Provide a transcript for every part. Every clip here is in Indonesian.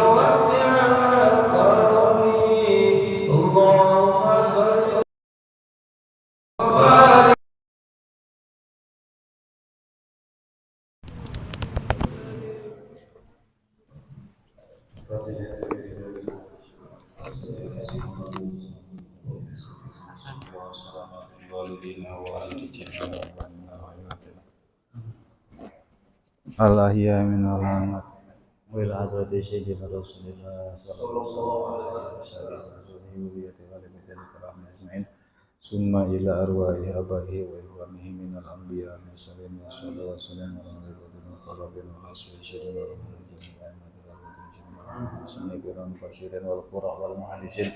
واسع الكرم اللهم صل وبارك Al-ahya min al-amat wa ila hadrati sayyidina Rasulillah sallallahu alaihi wasallam summa ila arwahi abahi wa ikhwanihi min al-anbiya wa sallallahu wasallam ala nabiyyina talabin wa asyirin wa rahmatullahi fasyirin wal qura wal muhadisin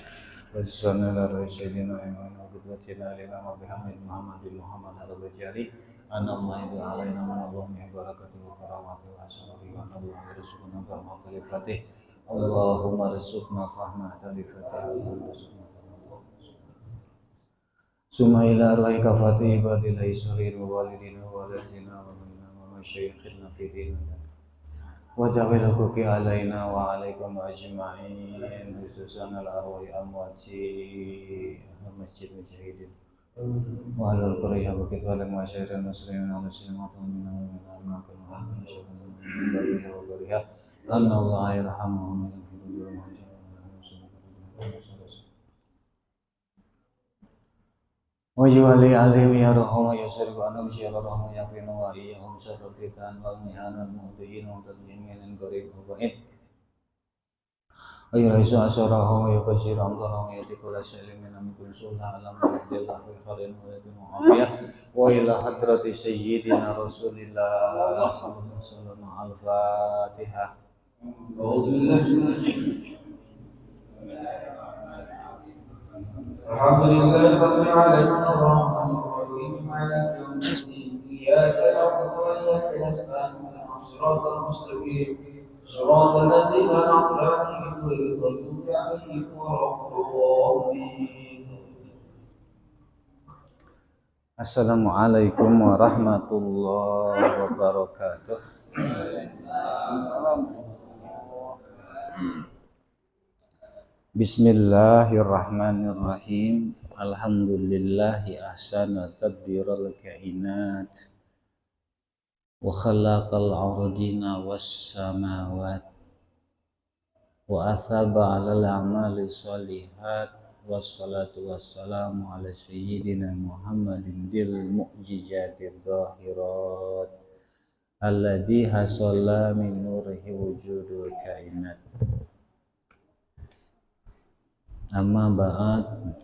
wa sallallahu sayyidina imam wa qudwatina lina wa bihamid Muhammad al-Bajari anna Allah alaina min Allahi barakatuhu wa karamatuhu wa ashabihi wa Allah rizquna rahmatul fatih Allahumma rizqna rahmatul fatih Summa ila arwahi kafati ibadillahi salihin wa walidina wa walidina wa minna wa masyayikhina fi dinina wa jawil hukuki alaina wa alaikum ajma'in khususan al-arwahi amwati masjid mujahidin wa alal quriyah wa kitwal masyayirin muslimin wa muslimat wa minna wa minna wa minna wa minna wa minna anna Allah yarhamuhum wa ويولي عليهم يرحم ويسر عنهم شررهم ويقين وإياهم شر الفتن والمحن والمؤذين وتدمين من قريب وبعيد ويرئيس أسرهم ويبشر أمطرهم ويأتي كل شيء من كل سوء على ما يهدي الله في خير ويتم عافية وإلى حضرة سيدنا رسول الله صلى الله عليه وسلم الفاتحة الحمد لله رب العالمين الرحمن الرحيم مالك يوم الدين إياك نعبد وإياك نستعين اهدنا الصراط المستقيم صراط الذين أنعمت عليهم غير المغضوب عليهم ولا الضالين. Assalamualaikum warahmatullahi wabarakatuh. Bismillahirrahmanirrahim. Alhamdulillahi ahsana tadbiral kainat wa khalaqal ardina was samawat wa asaba 'alal a'mali sholihat wassalatu wassalamu ala sayyidina Muhammadin dil mu'jizatir dhahirat alladhi hasalla min nurihi wujudul kainat. Amma ba'd,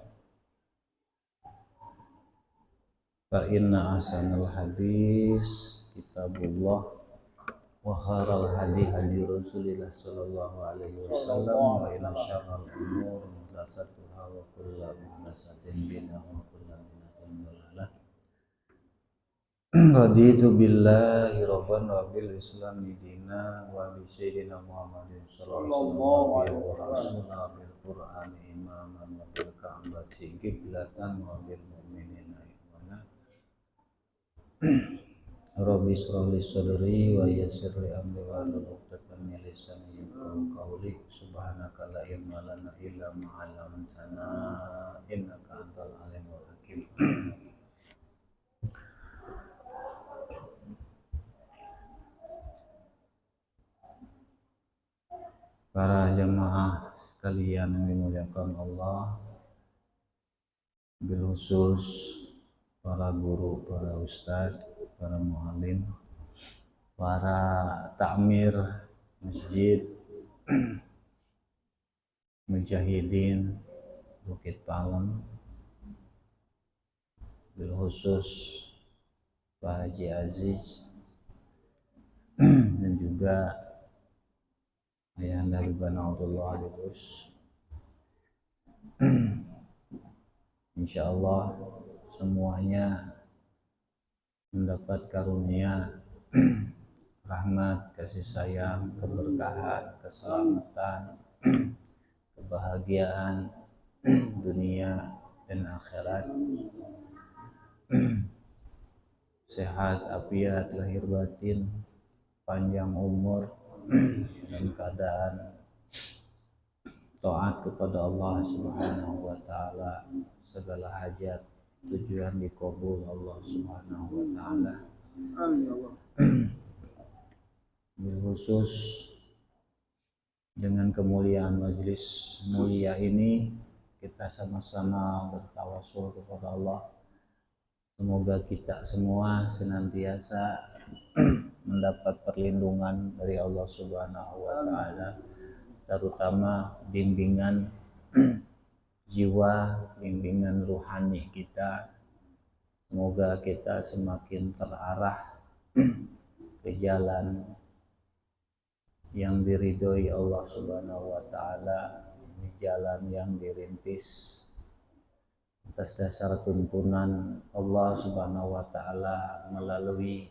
fa inna ahsanal hadis kitabullah wa khairal hadi hadi Rasulillah sallallahu alaihi wasallam wa inna syarral umur muhdatsatuha wa kullu muhdatsatin bid'ah wa kullu bid'atin dhalalah. Raditu billahi rabban wa bil islami dina wa bi sayyidina Muhammadin sallallahu alaihi wasallam bil qur'ani imaman wa bil ka'bati qiblatan wa bil mu'minina ikhwana. Rabbi shrah li sadri wa yassir li amri wa hlul 'uqdatam min lisani yafqahu qawli subhanaka la ilma lana illa ma 'allamtana innaka antal alimul hakim. Para jemaah sekalian yang dimuliakan Allah, bil khusus para guru, para ustadz, para muallim, para takmir masjid mujahidin Bukit Palem, bil khusus Pak Haji Aziz dan juga Ayahanda Ribana Abdullah Alidus. Insyaallah semuanya mendapat karunia rahmat, kasih sayang, keberkahan, keselamatan, kebahagiaan dunia dan akhirat, sehat, afiat, lahir batin, panjang umur, dalam keadaan taat kepada Allah Subhanahu wa taala, segala hajat tujuan dikabul Allah Subhanahu wa taala. Amin ya Allah. Khusus dengan kemuliaan majelis mulia ini, kita sama-sama bertawasul kepada Allah. Semoga kita semua senantiasa mendapat perlindungan dari Allah Subhanahu wa taala, terutama bimbingan jiwa, bimbingan ruhani kita. Semoga kita semakin terarah ke jalan yang diridhoi Allah Subhanahu wa taala, jalan yang dirintis atas dasar tuntunan Allah Subhanahu wa taala melalui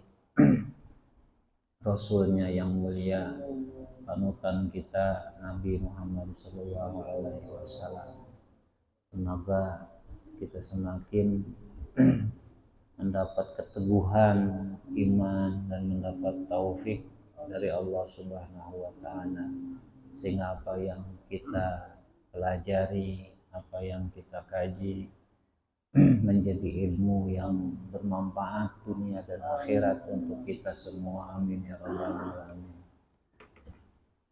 Rasulnya yang mulia, panutan kita Nabi Muhammad sallallahu alaihi wasallam. Semoga kita semakin mendapat keteguhan iman dan mendapat taufik dari Allah Subhanahu wa taala, sehingga apa yang kita pelajari, apa yang kita kaji menjadi ilmu yang bermanfaat dunia dan akhirat untuk kita semua. Amin ya rabbal alamin.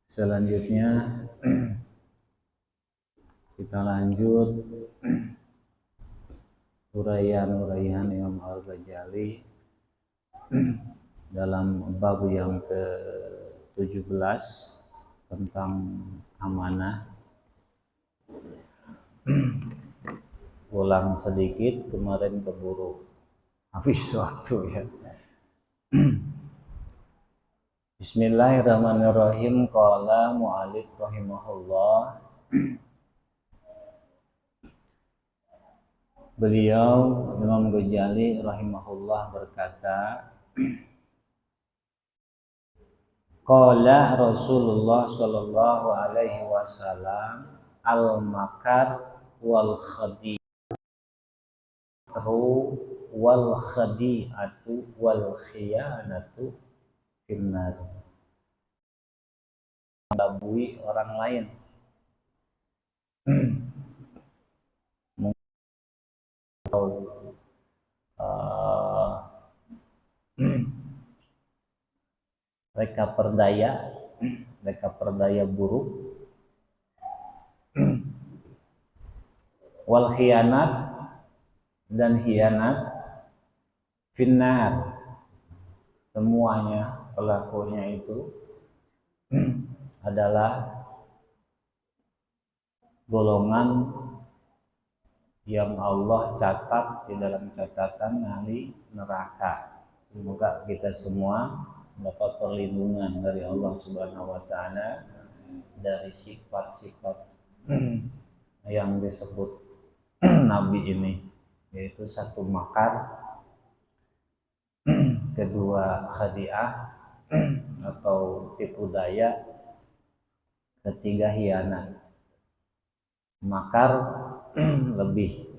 Selanjutnya kita lanjut uraian Imam Al-Ghazali dalam bab yang ke-17 tentang amanah. Ulang sedikit, kemarin keburu habis waktu ya. Bismillahirrahmanirrahim. Qala mu'allif rahimahullah. Beliau Imam Ghazali rahimahullah berkata, qala Rasulullah sallallahu alaihi wasallam al-makar wal khadi'atu wal khadi'atu wal khiyanatu finnar. Melabui orang lain, mereka perdaya buruk, wal khianat dan khianat, finnar, semuanya pelakunya itu adalah golongan yang Allah catat di dalam catatan ahli neraka. Semoga kita semua mendapat perlindungan dari Allah Subhanahu wa taala dari sifat-sifat yang disebut Nabi ini, yaitu satu makar, kedua khadi'ah atau tipu daya, ketiga khianat. Makar lebih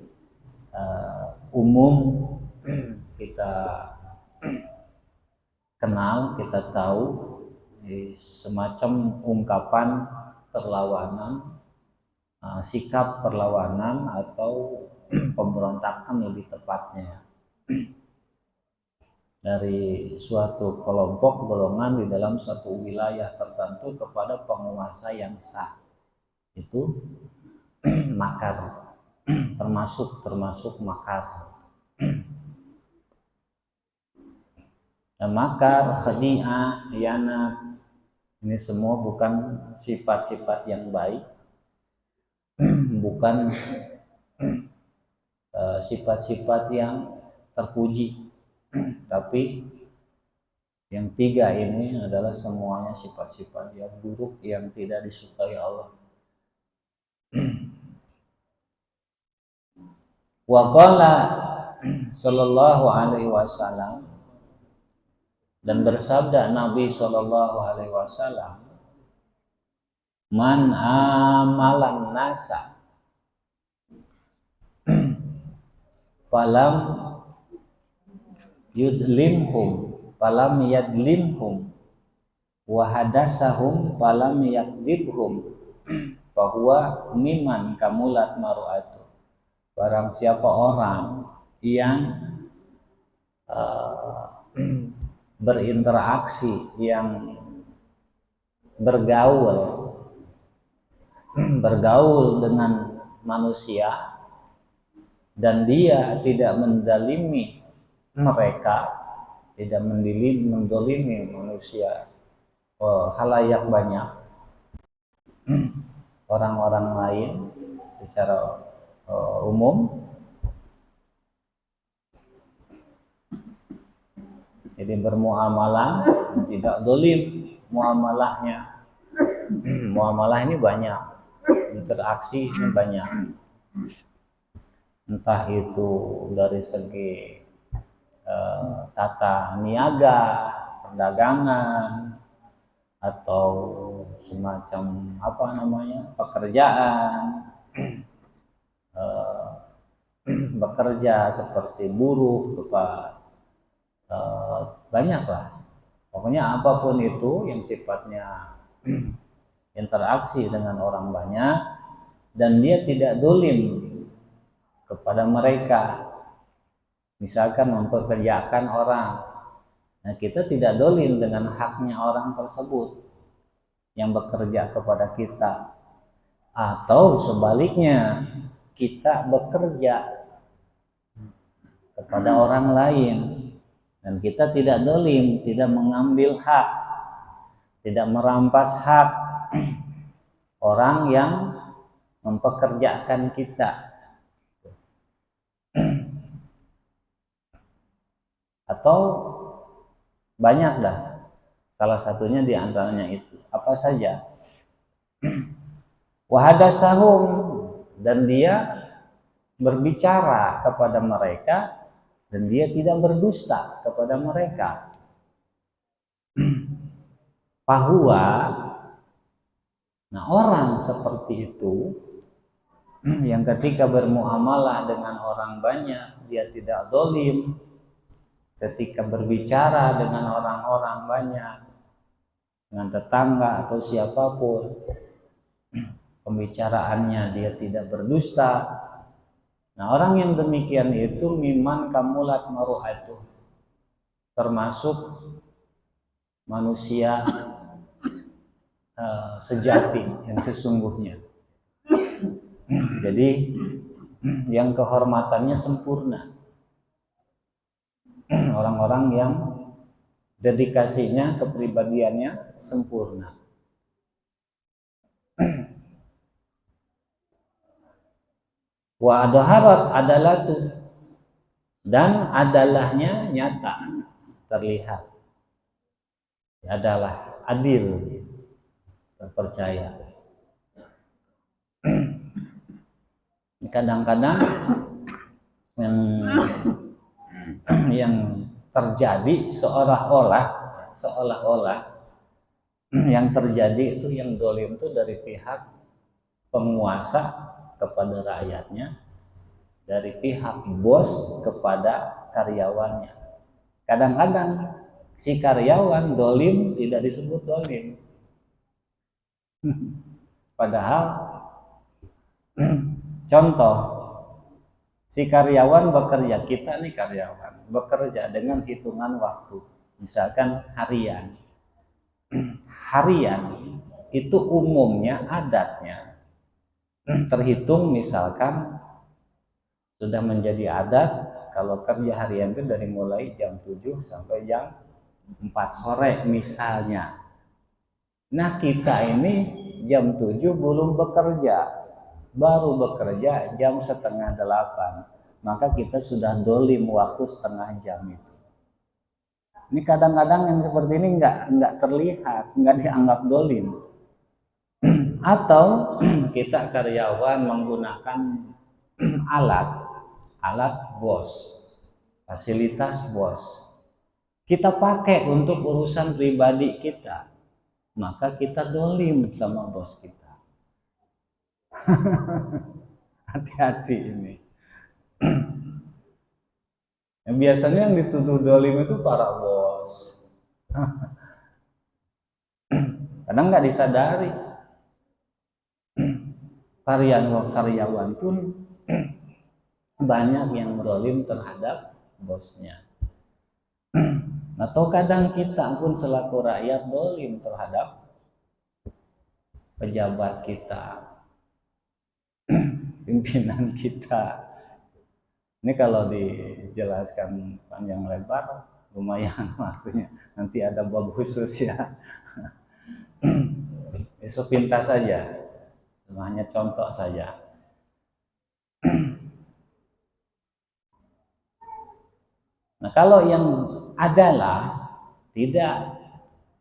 umum kita kenal, kita tahu, semacam ungkapan perlawanan, sikap perlawanan atau pemberontakan lebih tepatnya dari suatu kelompok golongan di dalam satu wilayah tertentu kepada penguasa yang sah. Itu makar, termasuk makar. Dan makar, khadi'ah, khianat, ini semua bukan sifat-sifat yang baik, bukan sifat-sifat yang terpuji, tapi yang tiga ini adalah semuanya sifat-sifat yang buruk yang tidak disukai Allah. Wa qala sallallahu alaihi wasallam, dan bersabda Nabi sallallahu alaihi wasallam, man amalan nasa falam yadlimhum wa hadasahum falam yakdibhum bahwa miman kamulat maru'atu, barang siapa orang yang berinteraksi, yang bergaul dengan manusia dan dia tidak mendalimi mereka, tidak mendolimi manusia, halayak banyak, orang-orang lain secara umum. Jadi bermuamalah tidak dolim muamalahnya. Muamalah ini banyak, interaksi ini banyak, entah itu dari segi tata niaga, perdagangan, atau semacam pekerjaan, bekerja seperti buruh, banyak lah. Pokoknya apapun itu yang sifatnya interaksi dengan orang banyak dan dia tidak dolim kepada mereka, misalkan mempekerjakan orang, nah kita tidak dolim dengan haknya orang tersebut yang bekerja kepada kita, atau sebaliknya kita bekerja kepada orang lain dan kita tidak dolim, tidak mengambil hak, tidak merampas hak orang yang mempekerjakan kita. Atau banyak dah, salah satunya di antaranya itu. Apa saja? Wahadasahum, dan dia berbicara kepada mereka dan dia tidak berdusta kepada mereka. Bahwa nah orang seperti itu yang ketika bermuamalah dengan orang banyak dia tidak dolim, ketika berbicara dengan orang-orang banyak, dengan tetangga atau siapapun, pembicaraannya dia tidak berdusta. Nah, orang yang demikian itu miman kamulat maru'atu, termasuk manusia sejati yang sesungguhnya. Jadi yang kehormatannya sempurna, orang-orang yang dedikasinya, kepribadiannya sempurna. Wa adharat adalatu, dan adalahnya nyata, terlihat, adalah adil, terpercaya. Kadang-kadang yang terjadi seolah-olah yang terjadi itu, yang dolim itu dari pihak penguasa kepada rakyatnya, dari pihak bos kepada karyawannya. Kadang-kadang si karyawan dolim tidak disebut dolim, padahal contoh, si karyawan bekerja, kita nih karyawan bekerja dengan hitungan waktu, misalkan harian itu umumnya adatnya terhitung, misalkan sudah menjadi adat kalau kerja harian itu dari mulai jam 7 sampai jam 4 sore misalnya. Nah, kita ini jam 7 belum bekerja, baru bekerja jam setengah 8, maka kita sudah dolim waktu setengah jam itu. Ini kadang-kadang yang seperti ini nggak terlihat, nggak dianggap dolim. Atau kita karyawan menggunakan alat bos, fasilitas bos, kita pakai untuk urusan pribadi kita, maka kita dolim sama bos kita. Hati-hati ini. Yang biasanya yang dituduh dolim itu para bos. Kadang nggak disadari. karyawan pun banyak yang zalim terhadap bosnya. Atau kadang kita pun selaku rakyat zalim terhadap pejabat kita, pimpinan kita. Ini kalau dijelaskan panjang lebar lumayan waktunya. Nanti ada bab khusus ya. Itu pintas saja, hanya contoh saja. Nah, kalau yang adalah tidak,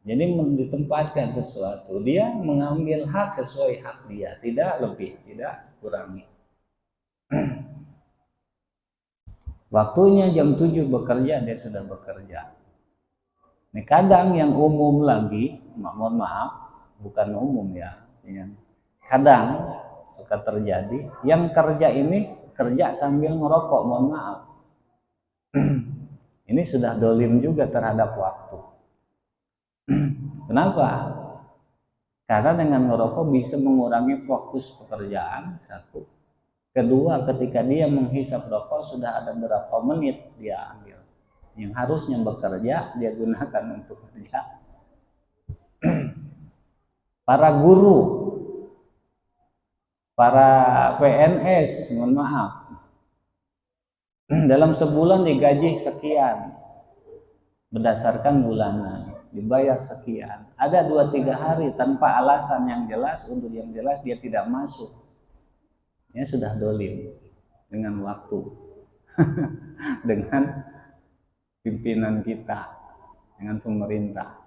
jadi ditempatkan sesuatu, dia mengambil hak sesuai hak dia, tidak lebih, tidak kurangi. Waktunya jam 7 bekerja, dia sudah bekerja. Ini kadang yang umum lagi, mohon maaf, bukan umum ya, kadang suka terjadi, yang kerja ini kerja sambil ngerokok, mohon maaf. Ini sudah dolim juga terhadap waktu. Kenapa? Karena dengan ngerokok bisa mengurangi fokus pekerjaan, satu. Kedua, ketika dia menghisap rokok sudah ada berapa menit dia ambil. Yang harusnya bekerja, dia gunakan untuk kerja. Para guru, para PNS, mohon maaf, dalam sebulan digaji sekian, berdasarkan bulanan, dibayar sekian. Ada 2-3 hari tanpa alasan yang jelas, untuk yang jelas dia tidak masuk. Ya sudah dolim dengan waktu, dengan pimpinan kita, dengan pemerintah.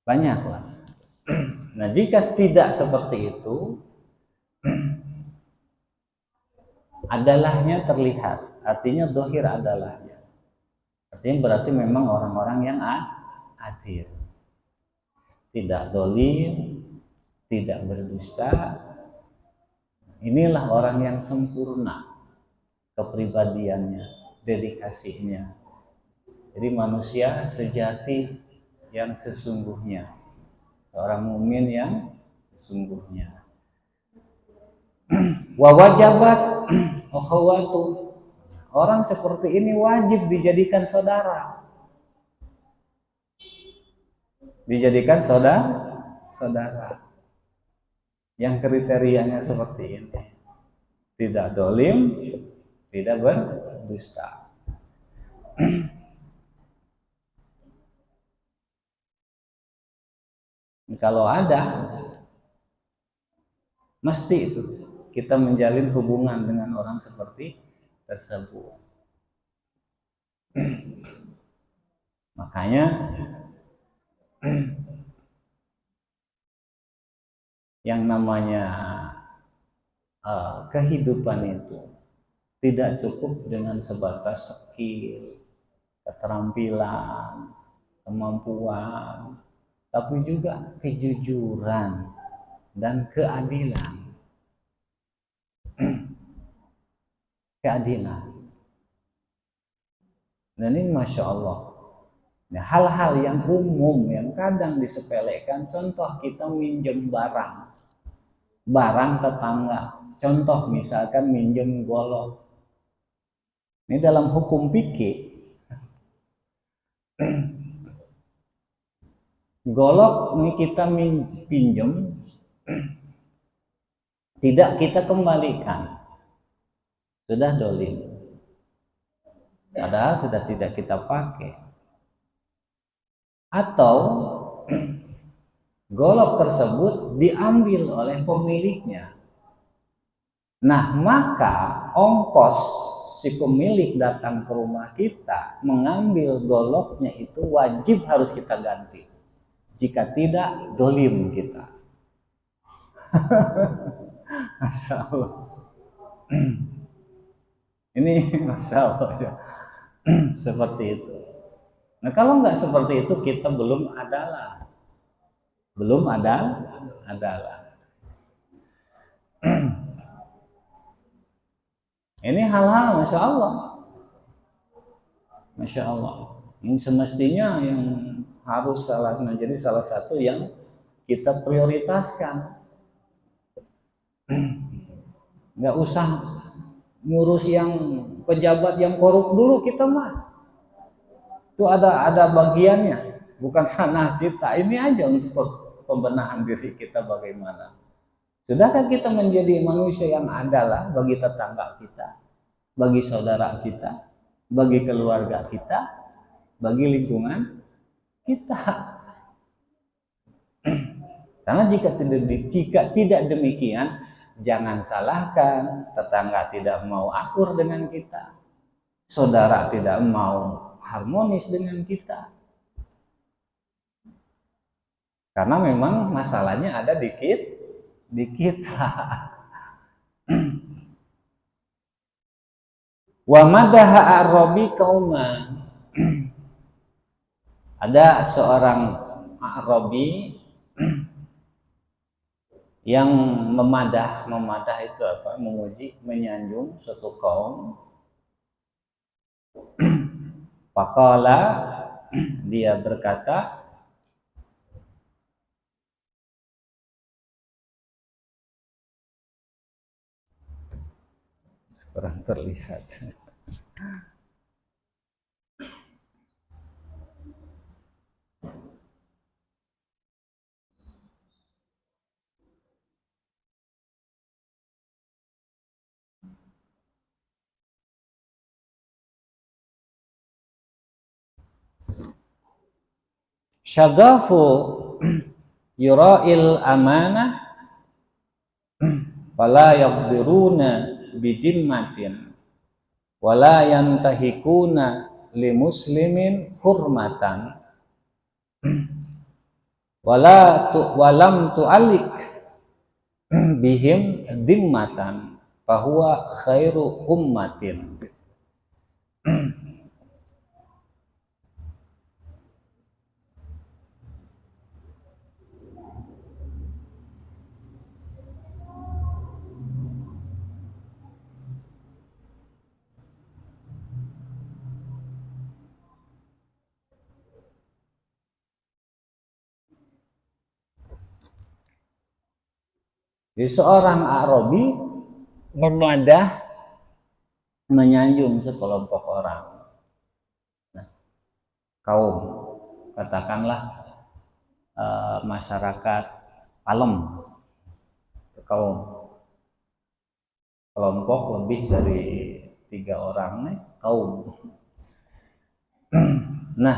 Banyak lah. Nah, jika tidak seperti itu, adalahnya terlihat. Artinya dohir adalahnya. Artinya berarti memang orang-orang yang adil. Tidak dolim, tidak berdusta. Inilah orang yang sempurna kepribadiannya, dedikasinya. Jadi manusia sejati yang sesungguhnya, seorang mukmin yang sesungguhnya. Wa wajabat akhawatu, orang seperti ini wajib dijadikan saudara. Dijadikan saudara. Yang kriterianya seperti ini. Tidak dolim, tidak berdusta. Kalau ada, mesti itu kita menjalin hubungan dengan orang seperti tersebut. Makanya yang namanya kehidupan itu tidak cukup dengan sebatas skill, keterampilan, kemampuan, tapi juga kejujuran dan keadilan. Keadilan. Dan ini Masya Allah. Nah, hal-hal yang umum yang kadang disepelekan, contoh kita minjem barang tetangga, contoh misalkan minjem golok. Ini dalam hukum fikih, golok ini kita pinjam, tidak kita kembalikan, sudah dolim, padahal sudah tidak kita pakai. Atau golok tersebut diambil oleh pemiliknya. Nah, maka ongkos si pemilik datang ke rumah kita mengambil goloknya itu wajib harus kita ganti. Jika tidak, dolim kita. Masya Allah. Ini Masya Allah ya. Seperti itu. Nah, kalau nggak seperti itu, kita belum adalah. Belum adalah. Ini hal-hal Masya Allah. Masya Allah. Ini semestinya yang harus menjadi salah satu yang kita prioritaskan. nggak usah ngurus yang pejabat yang korup dulu kita mah. Itu ada bagiannya, bukan ranah kita. Ini aja untuk pembenahan diri kita bagaimana. Sudahkah kita menjadi manusia yang adalah bagi tetangga kita, bagi saudara kita, bagi keluarga kita, bagi lingkungan kita. Karena jika tidak demikian, jangan salahkan tetangga tidak mau akur dengan kita, saudara tidak mau harmonis dengan kita. Karena memang masalahnya ada di kita. Wa madaha Arabi qauma. Ada seorang Arabi yang memadah itu apa? Memuji, menyanjung suatu kaum. Faqala, dia berkata, kurang terlihat. Syagafu yura'il amanah wala yaqdiruna bidimmatin wala yantahikuna li muslimin hurmatan walam tu'alik bihim dimmatan fahuwa khairu ummatin. Jadi seorang Arabi memadah, menyanjung sekelompok orang. Nah, kaum, katakanlah masyarakat Palem, kaum kelompok lebih dari 3 orang nih, kaum. Nah,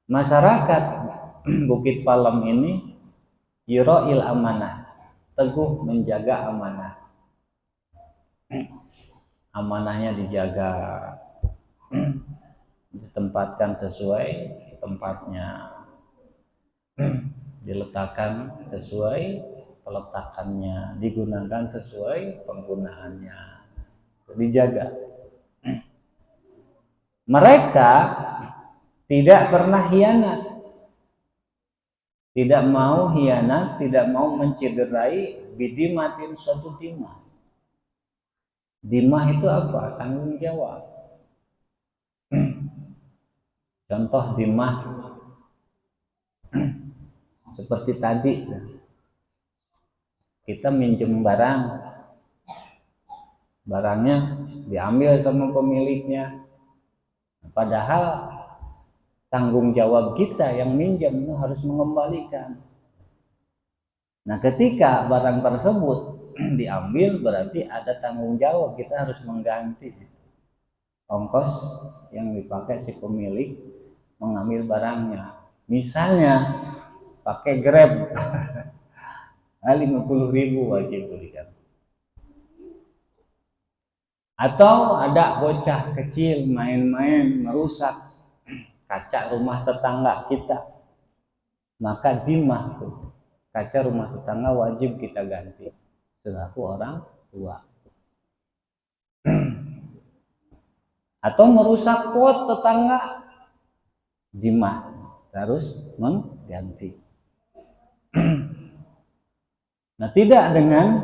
masyarakat Bukit Palem ini yura'il amanah, teguh menjaga amanah. Amanahnya dijaga, ditempatkan sesuai tempatnya, diletakkan sesuai peletakannya, digunakan sesuai penggunaannya, dijaga. Mereka tidak pernah hianat, tidak mau hianat, tidak mau mencederai bidimatin suatu dimah. Dimah itu apa? Tanggung jawab. Contoh dimah seperti tadi, kita minjem barangnya diambil sama pemiliknya, padahal tanggung jawab kita yang minjam itu harus mengembalikan. Nah, ketika barang tersebut diambil berarti ada tanggung jawab, kita harus mengganti ongkos yang dipakai si pemilik mengambil barangnya. Misalnya pakai Grab 50.000 wajib berikan. Atau ada bocah kecil main-main merusak kaca rumah tetangga kita, maka dimah tuh kaca rumah tetangga wajib kita ganti selaku orang tua. Atau merusak pot tetangga, dimah harus mengganti. Nah, tidak dengan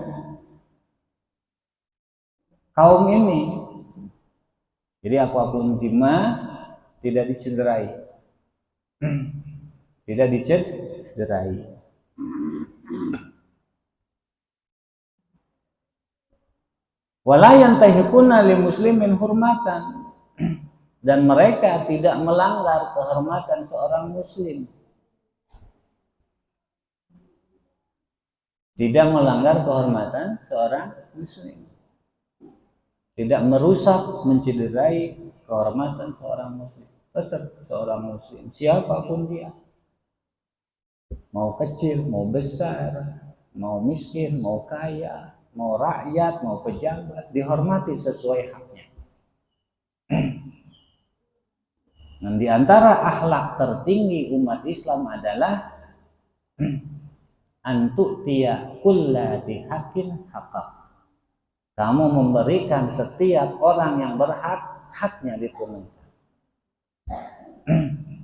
kaum ini. Jadi apapun dimah tidak dicederai, tidak dicederai. Wala yantahikuna li muslimin hurmatan, dan mereka tidak melanggar kehormatan seorang muslim. Tidak melanggar kehormatan seorang muslim. Tidak merusak, mencederai kehormatan seorang muslim. Tetap seorang muslim, siapapun dia. Mau kecil, mau besar, mau miskin, mau kaya, mau rakyat, mau pejabat, dihormati sesuai haknya. Dan di antara akhlak tertinggi umat Islam adalah antu'tiya kullati haqqin haqqah. Kamu memberikan setiap orang yang berhak, haknya ditunaikan.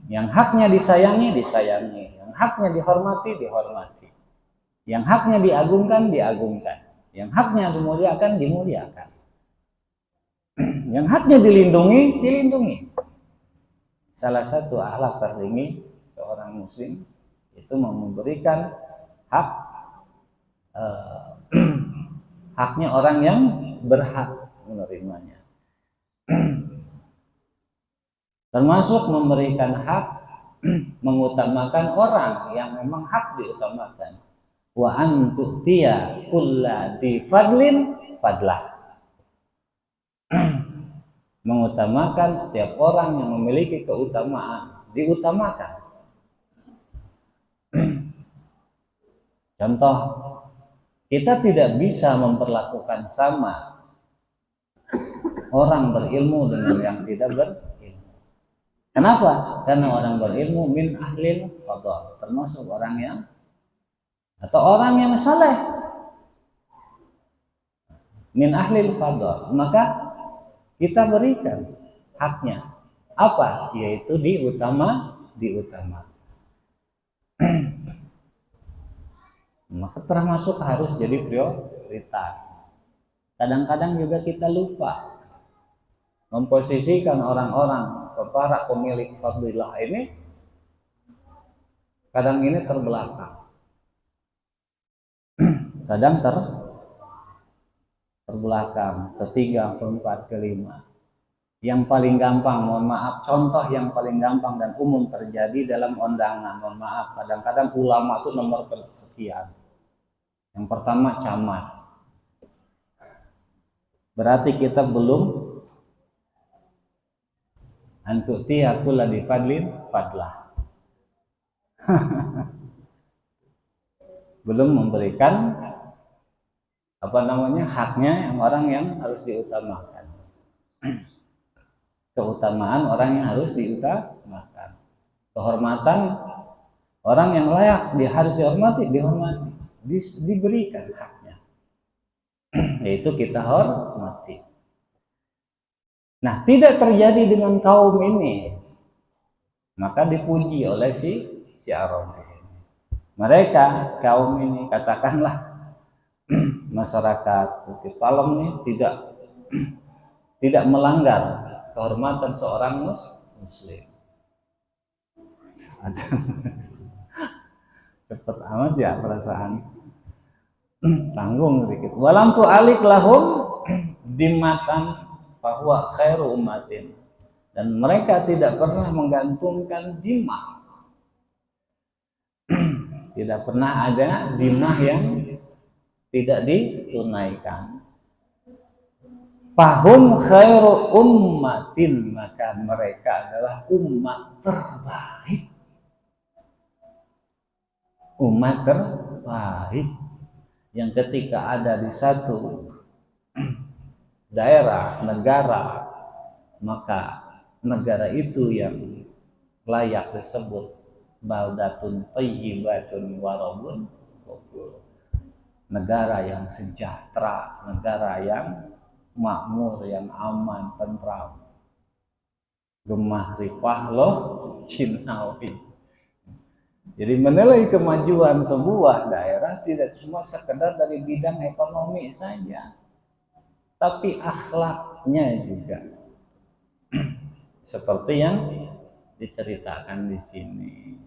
Yang haknya disayangi, disayangi. Yang haknya dihormati, dihormati. Yang haknya diagungkan, diagungkan. Yang haknya dimuliakan, dimuliakan. Yang haknya dilindungi, dilindungi. Salah satu akhlak tertinggi seorang muslim itu memberikan hak haknya orang yang berhak menerimanya. Termasuk memberikan hak, mengutamakan orang yang memang hak diutamakan. Wa an tu'tiya kulla di fadlin fadlah. Mengutamakan setiap orang yang memiliki keutamaan, diutamakan. Contoh, kita tidak bisa memperlakukan sama orang berilmu dengan yang tidak berilmu. Kenapa? Karena orang berilmu min ahlil fadl, termasuk orang yang atau orang yang saleh min ahlil fadl, maka kita berikan haknya. Apa? Yaitu diutamakan. Maka termasuk harus jadi prioritas. Kadang-kadang juga kita lupa memposisikan orang-orang, para pemilik fadilah ini kadang ini terbelakang, kadang terbelakang, ketiga, keempat, kelima. Yang paling gampang, mohon maaf, contoh yang paling gampang dan umum terjadi dalam undangan, mohon maaf, kadang-kadang ulama itu nomor kesekian. Yang pertama camat. Berarti kita belum antu'ti aku ladi fadlin fadlah. Belum memberikan haknya yang orang yang harus diutamakan. Keutamaan orang yang harus diutamakan. Kehormatan orang yang layak harus dihormati, diberikan haknya. Yaitu kita hormati. Nah, tidak terjadi dengan kaum ini. Maka dipuji oleh si Arabi. Mereka kaum ini, katakanlah masyarakat Bukit Palem ini tidak melanggar kehormatan seorang muslim. Cepat amat ya perasaan. Tanggung sedikit. Walam tu'alik lahum dimatan bahwa khairu ummatin, dan mereka tidak pernah menggantungkan dimah. Tidak pernah ada dimah yang tidak ditunaikan. Fahum khairu ummatin, maka mereka adalah umat terbaik. Umat terbaik yang ketika ada di satu daerah, negara, maka negara itu yang layak disebut baldatun thayyibatun warabun ghafur. Negara yang sejahtera, negara yang makmur, yang aman, tentram. Gemah ripah loh Cinawi. Jadi menilai kemajuan sebuah daerah tidak cuma sekedar dari bidang ekonomi saja, tapi akhlaknya juga. Seperti yang diceritakan di sini,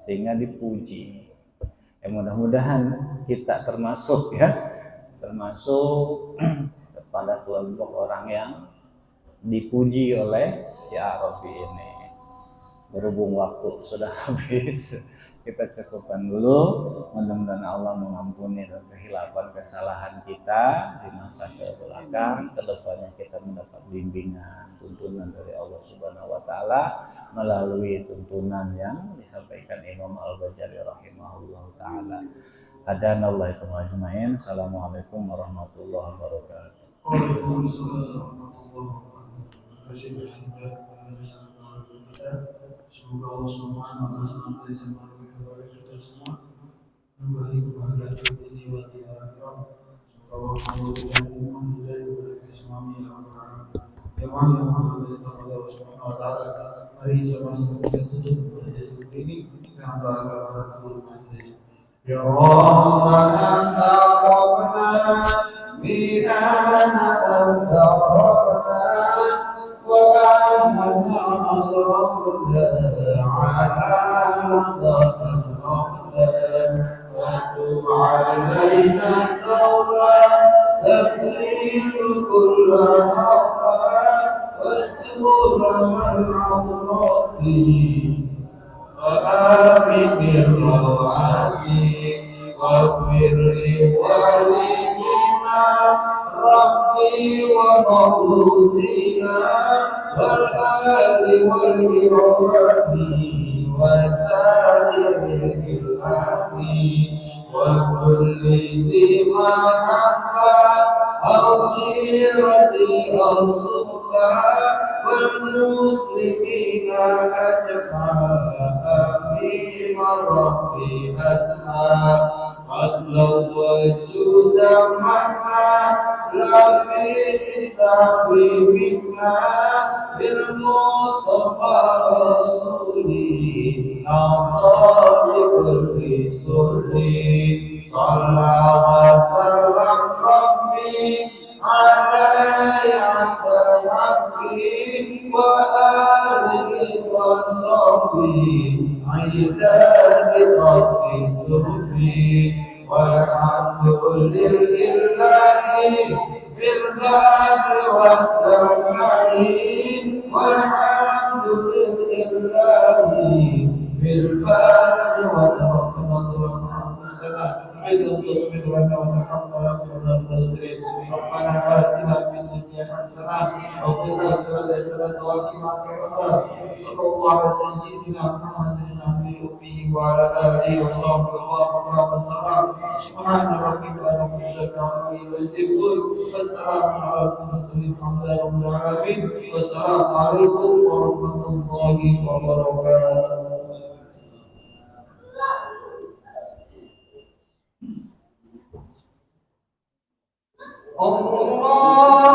sehingga dipuji. Mudah-mudahan kita termasuk kepada kelompok orang yang dipuji oleh si Arabi ini. Berhubung waktu sudah habis, kita cukupkan dulu. Mudah-mudahan Allah mengampuni dan kehilapan kesalahan kita di masa kebelakang. Kedepannya kita mendapat bimbingan, tuntunan dari Allah Subhanahu Wa Taala melalui tuntunan yang disampaikan Imam Al-Ghazali rahimahullah taala. Hadanallahu ajma'in. Assalamualaikum warahmatullahi wabarakatuh. Semoga Allah Subhanahu wa taala senantiasa memberi kepada kita semua memberi kebahagiaan dunia dan akhirat. Semoga Allah memberikan iman hidayah kepada kita semua yang Allah Subhanahu wa taala. Mari sama-sama kita tutup majelis ini dengan doa majelis. Ya Rabbana taqabbal minna وآمنا أسرفنا على مدى أسرفنا وتب علينا توبة تغسل كل حقا واستر من عورات وآمن الروعات واغفر لوالدينا ربي ومولودينا والآل والإخوان وسائر البلاد وكل ذي محبة أو غيرة أو صحبة والمسلمين أجمعين ربي أسمع فضلا وجودا منا لا في حساب منا بالمصطفى رسولي نعطى بكل سولي صلى وسلم ربي على عبد الحكيم وآله وصحبه عيدات قاسي سربي والحمد لله بالبر والتنعيم والحمد لله بالبر والتنعيم السلام عندهم من ربنا وتحمل لكم الخاسرين ربنا آتنا في الدنيا حسنة وفي الآخرة حسنة وقنا عذاب النار صلى الله على سيدنا محمد النبي الأمي وعلى آله وصحبه وسلم سبحان ربك رب العزة عما يصفون والسلام على المرسلين الحمد لله رب العالمين والسلام عليكم ورحمة الله وبركاته. Allah